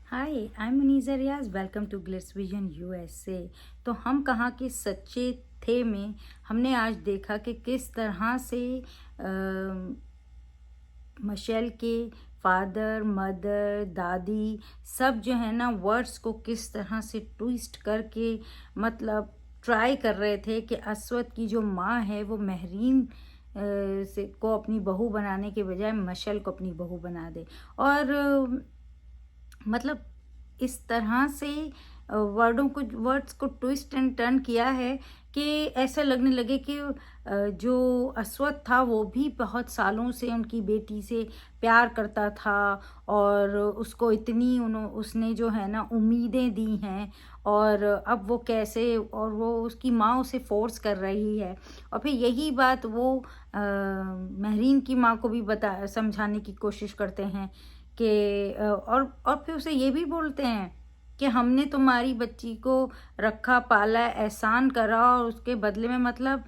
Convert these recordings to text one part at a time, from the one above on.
Hi, I am Muniza Riaz. Welcome to glitz vision USA. तो हम कहाँ के सच्चे थे में हमने आज देखा कि किस तरह से मिशेल के फादर, मदर, दादी सब जो है ना वर्ड्स को किस तरह से ट्विस्ट करके मतलब ट्राई कर रहे थे कि अस्वद की जो माँ है वो महरीन से को अपनी बहू बनाने के बजाय मिशेल को अपनी बहू बना दे। और मतलब इस तरह से वर्ड्स को ट्विस्ट एंड टर्न किया है कि ऐसा लगने लगे कि जो अस्वद था वो भी बहुत सालों से उनकी बेटी से प्यार करता था और उसको इतनी उसने जो है ना उम्मीदें दी हैं। और अब वो कैसे, और वो उसकी माँ उसे फोर्स कर रही है। और फिर यही बात वो महरीन की माँ को भी बता समझाने की कोशिश करते हैं कि और फिर उसे ये भी बोलते हैं कि हमने तुम्हारी बच्ची को रखा पाला, एहसान करा, और उसके बदले में मतलब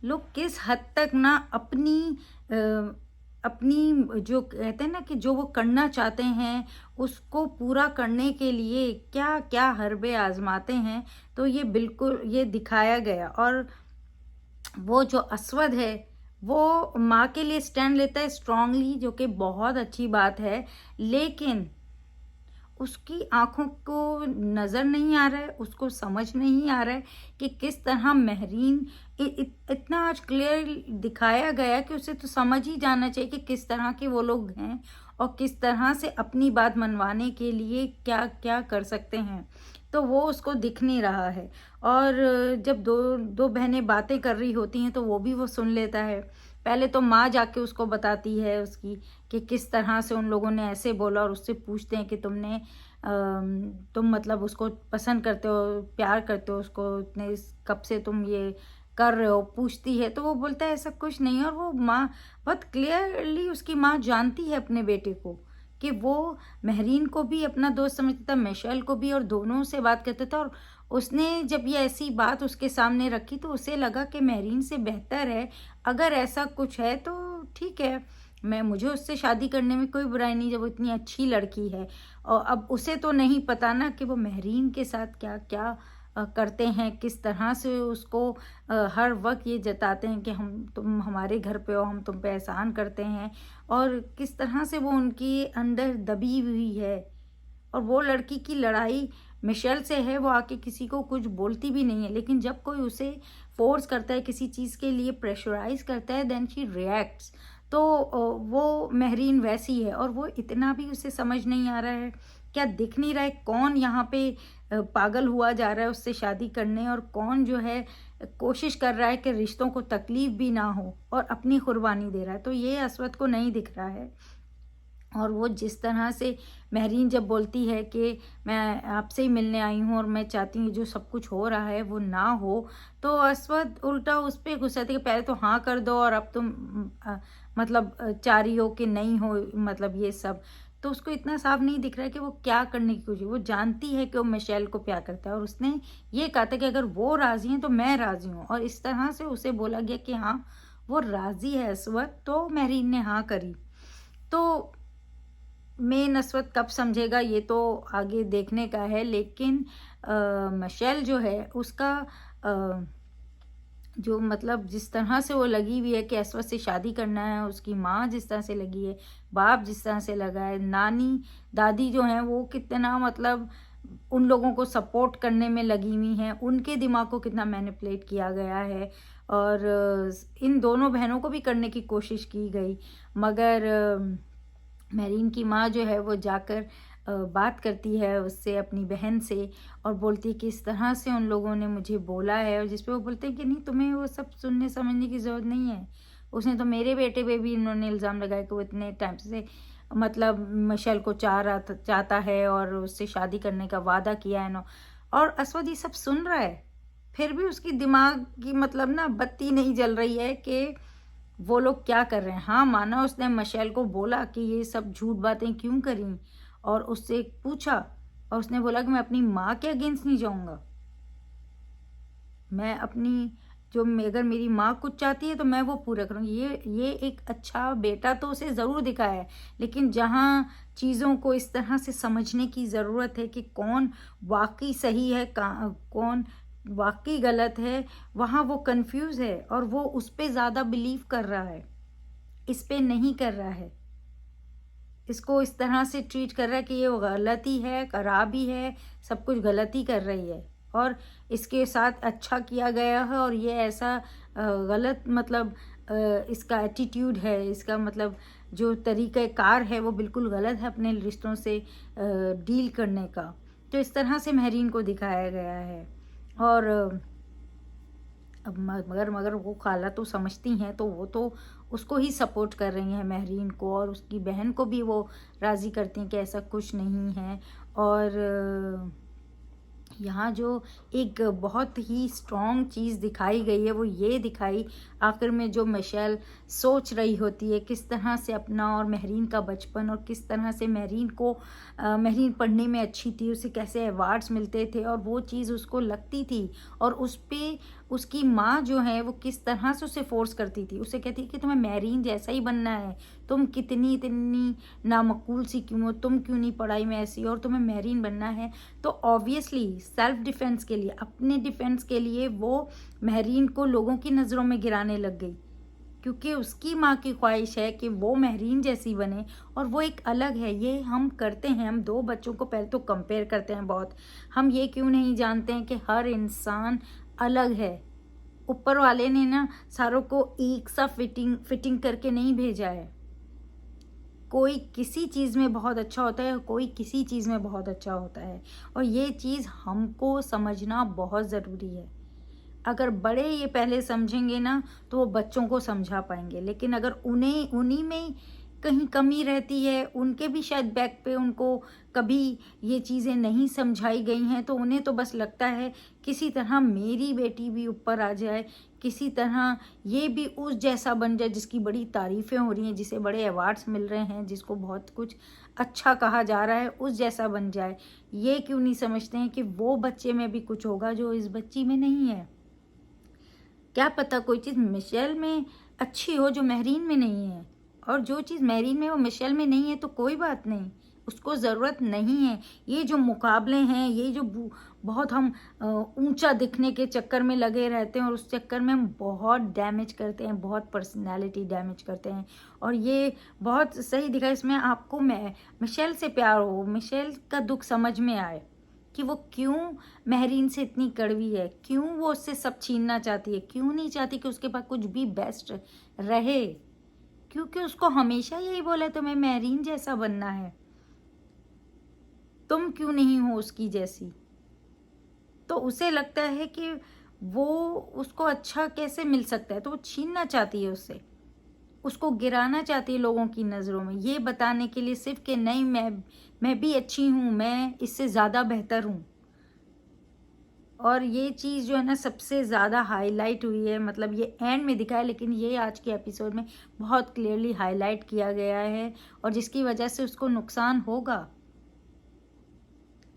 लोग किस हद तक ना अपनी जो कहते हैं ना कि जो वो करना चाहते हैं उसको पूरा करने के लिए क्या क्या हरबे आजमाते हैं। तो ये बिल्कुल ये दिखाया गया। और वो जो अस्वद है वो माँ के लिए स्टैंड लेता है स्ट्रांगली, जो कि बहुत अच्छी बात है। लेकिन उसकी आंखों को नज़र नहीं आ रहा है, उसको समझ नहीं आ रहा है कि किस तरह महरीन इतना आज क्लियर दिखाया गया कि उसे तो समझ ही जाना चाहिए कि किस तरह के वो लोग हैं और किस तरह से अपनी बात मनवाने के लिए क्या क्या कर सकते हैं। तो वो उसको दिख नहीं रहा है। और जब दो दो बहनें बातें कर रही होती हैं तो वो भी वो सुन लेता है। पहले तो माँ जाके उसको बताती है उसकी कि किस तरह से उन लोगों ने ऐसे बोला, और उससे पूछते हैं कि तुम मतलब उसको पसंद करते हो, प्यार करते हो उसको, इतने कब से तुम ये कर रहे हो, पूछती है। तो वो बोलता है ऐसा कुछ नहीं है। और वो माँ बहुत क्लियरली, उसकी माँ जानती है अपने बेटे को कि वो महरीन को भी अपना दोस्त समझता था, मिशेल को भी, और दोनों से बात करता था। और उसने जब ये ऐसी बात उसके सामने रखी तो उसे लगा कि महरीन से बेहतर है, अगर ऐसा कुछ है तो ठीक है, मुझे उससे शादी करने में कोई बुराई नहीं जब वो इतनी अच्छी लड़की है। और अब उसे तो नहीं पता ना कि वो महरीन के साथ क्या क्या करते हैं, किस तरह से उसको हर वक्त ये जताते हैं कि तुम हमारे घर पे हो, हम तुम पे एहसान करते हैं, और किस तरह से वो उनकी अंदर दबी हुई है। और वो लड़की की लड़ाई मिशेल से है, वो आके किसी को कुछ बोलती भी नहीं है, लेकिन जब कोई उसे फोर्स करता है, किसी चीज़ के लिए प्रेशराइज करता है, देन शी रिएक्ट्स। तो वो महरीन वैसी है। और वो इतना भी उसे समझ नहीं आ रहा है, क्या दिख नहीं रहा है कौन यहाँ पे पागल हुआ जा रहा है उससे शादी करने, और कौन जो है कोशिश कर रहा है कि रिश्तों को तकलीफ भी ना हो और अपनी कुर्बानी दे रहा है। तो ये अस्वद को नहीं दिख रहा है। और वो जिस तरह से महरीन जब बोलती है कि मैं आपसे ही मिलने आई हूँ और मैं चाहती हूँ जो सब कुछ हो रहा है वो ना हो, तो अस्वद उल्टा उस पर गुस्सा था कि पहले तो हाँ कर दो और अब तुम मतलब चाह रही हो कि नहीं हो, मतलब ये सब। तो उसको इतना साफ नहीं दिख रहा है कि वो क्या करने की कोशिश, वो जानती है कि वो मिशेल को प्यार करता है, और उसने ये कहा था कि अगर वो राज़ी हैं तो मैं राज़ी हूँ। और इस तरह से उसे बोला गया कि हाँ वो राज़ी है अस्वद, तो महरीन ने हाँ करी। तो मेन अस्वद कब समझेगा ये तो आगे देखने का है। लेकिन मिशेल जो है उसका अ, जो मतलब जिस तरह से वो लगी हुई है कि अस्वद से शादी करना है, उसकी माँ जिस तरह से लगी है, बाप जिस तरह से लगा है, नानी दादी जो हैं वो कितना मतलब उन लोगों को सपोर्ट करने में लगी हुई हैं, उनके दिमाग को कितना मैनिपुलेट किया गया है। और इन दोनों बहनों को भी करने की कोशिश की गई, मगर मेरीन की माँ जो है वो जाकर बात करती है उससे, अपनी बहन से, और बोलती है कि इस तरह से उन लोगों ने मुझे बोला है। और जिस पे वो बोलते हैं कि नहीं, तुम्हें वो सब सुनने समझने की ज़रूरत नहीं है। उसने तो मेरे बेटे पे भी इन्होंने इल्ज़ाम लगाया कि वो इतने टाइम से मतलब मिशेल को चाहता है और उससे शादी करने का वादा किया है ना। और अस्वद ये सब सुन रहा है, फिर भी उसकी दिमाग की मतलब ना बत्ती नहीं जल रही है कि वो लोग क्या कर रहे हैं। हाँ, माना उसने मिशेल को बोला कि ये सब झूठ बातें क्यों करी, और उससे पूछा, और उसने बोला कि मैं अपनी माँ के अगेंस्ट नहीं जाऊंगा, मैं अपनी अगर मेरी माँ कुछ चाहती है तो मैं वो पूरा करूँगी। ये एक अच्छा बेटा तो उसे ज़रूर दिखाया है, लेकिन जहाँ चीज़ों को इस तरह से समझने की ज़रूरत है कि कौन वाक़ई सही है, कौन वाक़ई गलत है, वहाँ वो कन्फ्यूज़ है और वो उस पे ज़्यादा बिलीव कर रहा है, इस पे नहीं कर रहा है। इसको इस तरह से ट्रीट कर रहा है कि ये गलत ही है, खराब ही है, सब कुछ गलत ही कर रही है और इसके साथ अच्छा किया गया है और ये ऐसा गलत मतलब इसका एटीट्यूड है, इसका मतलब जो तरीक़ाकार है वो बिल्कुल गलत है अपने रिश्तों से डील करने का। तो इस तरह से महरीन को दिखाया गया है और अब मगर वो खाला तो समझती हैं, तो वो तो उसको ही सपोर्ट कर रही हैं महरीन को, और उसकी बहन को भी वो राज़ी करती हैं कि ऐसा कुछ नहीं है। और यहाँ जो एक बहुत ही स्ट्रॉन्ग चीज़ दिखाई गई है वो ये दिखाई आखिर में, जो मिशेल सोच रही होती है किस तरह से अपना और महरीन का बचपन, और किस तरह से महरीन पढ़ने में अच्छी थी, उसे कैसे अवार्ड्स मिलते थे और वो चीज़ उसको लगती थी, और उस पे उसकी माँ जो है वो किस तरह से उसे फोर्स करती थी, उसे कहती कि तुम्हें महरीन जैसा ही बनना है, तुम कितनी इतनी नामकूल सी क्यों हो, तुम क्यों नहीं पढ़ाई में ऐसी, और तुम्हें महरीन बनना है। तो ऑब्वियसली सेल्फ डिफेंस के लिए, अपने डिफेंस के लिए वो महरीन को लोगों की नज़रों में गिराने लग गई, क्योंकि उसकी माँ की ख्वाहिश है कि वो महरीन जैसी बने, और वो एक अलग है। ये हम करते हैं, हम दो बच्चों को पहले तो कंपेयर करते हैं बहुत। हम ये क्यों नहीं जानते हैं कि हर इंसान अलग है। ऊपर वाले ने ना सारों को एक सा फिटिंग करके नहीं भेजा है। कोई किसी चीज़ में बहुत अच्छा होता है, कोई किसी चीज़ में बहुत अच्छा होता है, और ये चीज़ हमको समझना बहुत ज़रूरी है। अगर बड़े ये पहले समझेंगे ना तो वो बच्चों को समझा पाएंगे, लेकिन अगर उन्हीं में कहीं कमी रहती है, उनके भी शायद बैक पे उनको कभी ये चीज़ें नहीं समझाई गई हैं, तो उन्हें तो बस लगता है किसी तरह मेरी बेटी भी ऊपर आ जाए, किसी तरह ये भी उस जैसा बन जाए जिसकी बड़ी तारीफ़ें हो रही हैं, जिसे बड़े अवार्ड्स मिल रहे हैं, जिसको बहुत कुछ अच्छा कहा जा रहा है, उस जैसा बन जाए। ये क्यों नहीं समझते हैं कि वो बच्चे में भी कुछ होगा जो इस बच्ची में नहीं है। क्या पता कोई चीज़ मिशेल में अच्छी हो जो महरीन में नहीं है, और जो चीज़ महरीन में वो मिशेल में नहीं है तो कोई बात नहीं, उसको ज़रूरत नहीं है। ये जो मुकाबले हैं, ये जो बहुत हम ऊंचा दिखने के चक्कर में लगे रहते हैं, और उस चक्कर में हम बहुत डैमेज करते हैं, बहुत पर्सनैलिटी डैमेज करते हैं। और ये बहुत सही दिखा इसमें आपको, मिशेल से प्यार हो, मिशेल का दुख समझ में आए कि वो क्यों महरीन से इतनी कड़वी है, क्यों वो उससे सब छीनना चाहती है, क्यों नहीं चाहती कि उसके पास कुछ भी बेस्ट रहे, क्योंकि उसको हमेशा यही बोला तुम्हें महरीन जैसा बनना है, तुम क्यों नहीं हो उसकी जैसी। तो उसे लगता है कि वो उसको अच्छा कैसे मिल सकता है, तो वो छीनना चाहती है उससे, उसको गिराना चाहती है लोगों की नज़रों में, ये बताने के लिए सिर्फ कि नहीं मैं भी अच्छी हूँ, मैं इससे ज़्यादा बेहतर हूँ। और ये चीज़ जो है ना सबसे ज़्यादा हाईलाइट हुई है, मतलब ये एंड में दिखा है, लेकिन ये आज के एपिसोड में बहुत क्लियरली हाईलाइट किया गया है, और जिसकी वजह से उसको नुकसान होगा,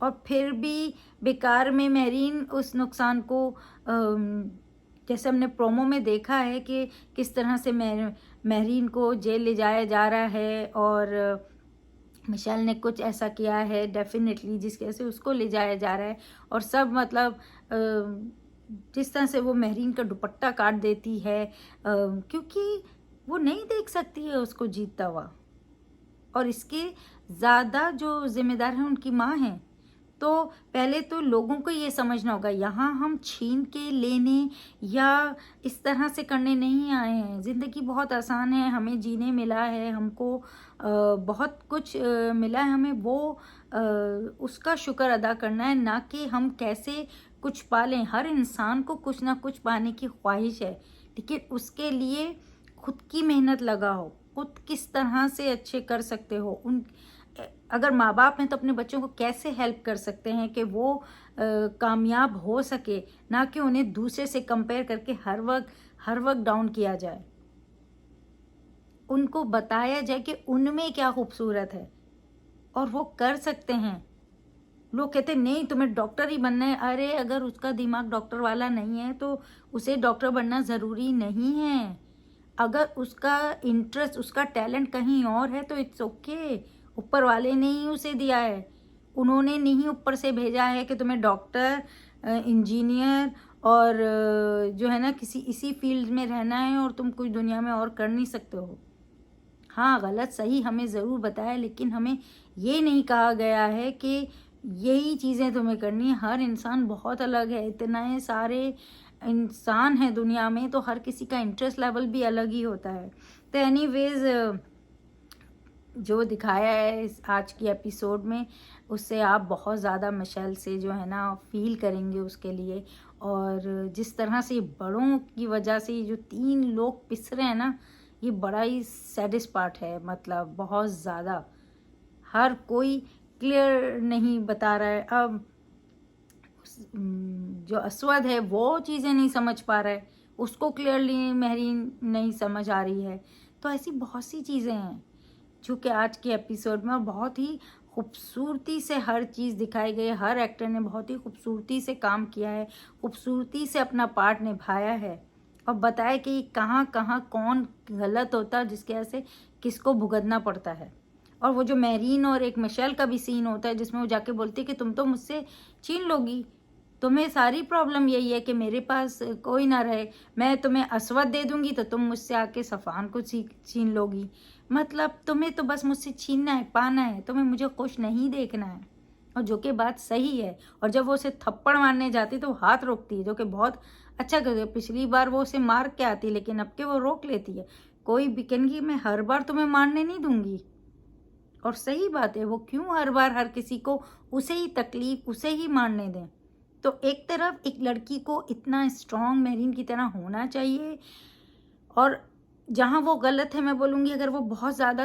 और फिर भी बेकार में महरीन उस नुकसान को जैसे हमने प्रोमो में देखा है कि किस तरह से महरीन को जेल ले जाया जा रहा है, और मिशेल ने कुछ ऐसा किया है डेफिनेटली जिसकी वजह से उसको ले जाया जा रहा है, और सब मतलब जिस तरह से वो महरीन का दुपट्टा काट देती है, क्योंकि वो नहीं देख सकती है उसको जीतता हुआ, और इसके ज़्यादा जो जिम्मेदार हैं उनकी माँ हैं। तो पहले तो लोगों को ये समझना होगा, यहाँ हम छीन के लेने या इस तरह से करने नहीं आए हैं। ज़िंदगी बहुत आसान है, हमें जीने मिला है, हमको बहुत कुछ मिला है, हमें वो उसका शुक्र अदा करना है, ना कि हम कैसे कुछ पालें। हर इंसान को कुछ ना कुछ पाने की ख्वाहिश है, लेकिन उसके लिए खुद की मेहनत लगाओ, खुद किस तरह से अच्छे कर सकते हो। अगर माँ बाप हैं तो अपने बच्चों को कैसे हेल्प कर सकते हैं कि वो कामयाब हो सके, ना कि उन्हें दूसरे से कंपेयर करके हर वक्त डाउन किया जाए। उनको बताया जाए कि उनमें क्या खूबसूरत है और वो कर सकते हैं। लोग कहते नहीं तुम्हें डॉक्टर ही बनना है। अरे अगर उसका दिमाग डॉक्टर वाला नहीं है तो उसे डॉक्टर बनना ज़रूरी नहीं है। अगर उसका इंटरेस्ट, उसका टैलेंट कहीं और है तो इट्स ओके। ऊपर वाले ने ही उसे दिया है, उन्होंने नहीं ऊपर से भेजा है कि तुम्हें डॉक्टर, इंजीनियर और जो है ना किसी इसी फील्ड में रहना है और तुम कुछ दुनिया में और कर नहीं सकते हो। हाँ, गलत सही हमें ज़रूर बताया, लेकिन हमें ये नहीं कहा गया है कि यही चीज़ें तुम्हें करनी है। हर इंसान बहुत अलग है, इतने सारे इंसान हैं दुनिया में, तो हर किसी का इंटरेस्ट लेवल भी अलग ही होता है। तो एनीवेज़ जो दिखाया है इस आज की एपिसोड में, उससे आप बहुत ज़्यादा मिशेल से जो है ना फील करेंगे उसके लिए। और जिस तरह से बड़ों की वजह से ये जो 3 लोग पिस रहे हैं ना, ये बड़ा ही सैडेस्ट पार्ट है। मतलब बहुत ज़्यादा हर कोई क्लियर नहीं बता रहा है। अब जो अस्वद है वो चीज़ें नहीं समझ पा रहा है, उसको क्लियरली महरीन नहीं समझ आ रही है। तो ऐसी बहुत सी चीज़ें हैं जो कि आज के एपिसोड में बहुत ही खूबसूरती से हर चीज़ दिखाई गई है। हर एक्टर ने बहुत ही खूबसूरती से काम किया है, खूबसूरती से अपना पार्ट निभाया है और बताया कि कहाँ कहाँ कौन गलत होता है, जिसकी वजह से किसको भुगतना पड़ता है। और वो जो मैरीन और एक मिशेल का भी सीन होता है जिसमें वो जाके बोलती है कि तुम तो मुझसे छीन लोगी, तुम्हें सारी प्रॉब्लम यही है कि मेरे पास कोई ना रहे, मैं तुम्हें अस्वद दे दूंगी तो तुम मुझसे आके सफ़ान को छीन लोगी। मतलब तुम्हें तो बस मुझसे छीनना है, पाना है, तुम्हें मुझे खुश नहीं देखना है। और जो कि बात सही है। और जब वो उसे थप्पड़ मारने जाती तो वो हाथ रोकती है, जो कि बहुत अच्छा कर। पिछली बार वो उसे मार के आती, लेकिन अब के वो रोक लेती है। कोई भी कहेंगी मैं हर बार तुम्हें मारने नहीं दूंगी। और सही बात है, वो क्यों हर बार हर किसी को उसे ही तकलीफ, उसे ही मारने दें। तो एक तरफ एक लड़की को इतना स्ट्रॉन्ग मैरीन की तरह होना चाहिए, और जहाँ वो गलत है मैं बोलूँगी, अगर वो बहुत ज़्यादा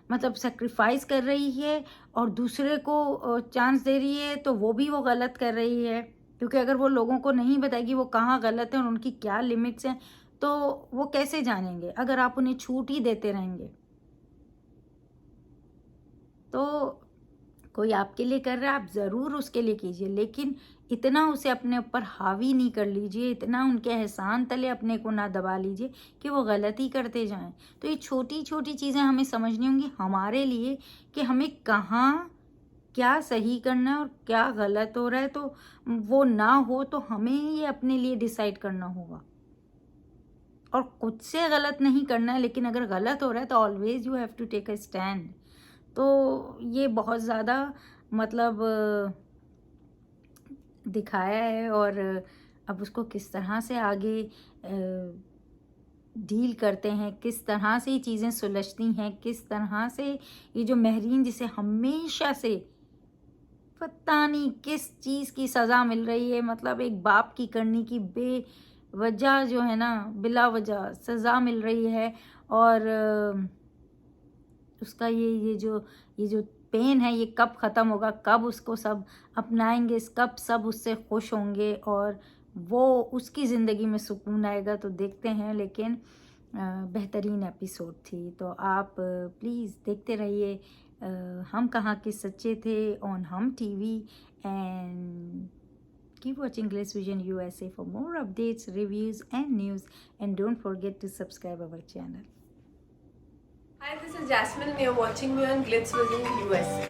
मतलब सेक्रीफाइस कर रही है और दूसरे को चांस दे रही है, तो वो भी वो गलत कर रही है। क्योंकि अगर वो लोगों को नहीं बताएगी वो कहाँ गलत है और उनकी क्या लिमिट्स हैं, तो वो कैसे जानेंगे अगर आप उन्हें छूट ही देते रहेंगे। तो कोई आपके लिए कर रहा है, आप ज़रूर उसके लिए कीजिए, लेकिन इतना उसे अपने ऊपर हावी नहीं कर लीजिए, इतना उनके एहसान तले अपने को ना दबा लीजिए कि वो गलती करते जाएं। तो ये छोटी छोटी चीज़ें हमें समझनी होंगी हमारे लिए कि हमें कहाँ क्या सही करना है और क्या गलत हो रहा है। तो वो ना हो तो हमें ये अपने लिए डिसाइड करना होगा, और खुद से गलत नहीं करना है। लेकिन अगर गलत हो रहा है तो always you have to take a stand. तो ये बहुत ज़्यादा मतलब दिखाया है, और अब उसको किस तरह से आगे डील करते हैं, किस तरह से ये चीज़ें सुलझती हैं, किस तरह से ये जो महरीन जिसे हमेशा से पता नहीं किस चीज़ की सज़ा मिल रही है, मतलब एक बाप की करनी की बेवजह जो है ना, बिला वजह सज़ा मिल रही है। और उसका ये जो पेन है ये कब ख़त्म होगा, कब उसको सब अपनाएंगे, कब सब उससे खुश होंगे और वो उसकी ज़िंदगी में सुकून आएगा। तो देखते हैं। लेकिन बेहतरीन एपिसोड थी, तो आप प्लीज़ देखते रहिए हम कहाँ के सच्चे थे ऑन हम TV. And keep watching Glitz Vision USA for more updates, reviews and news, and don't forget to subscribe our channel. Hi, this is Jasmine and you're watching me on Glitz Vision USA.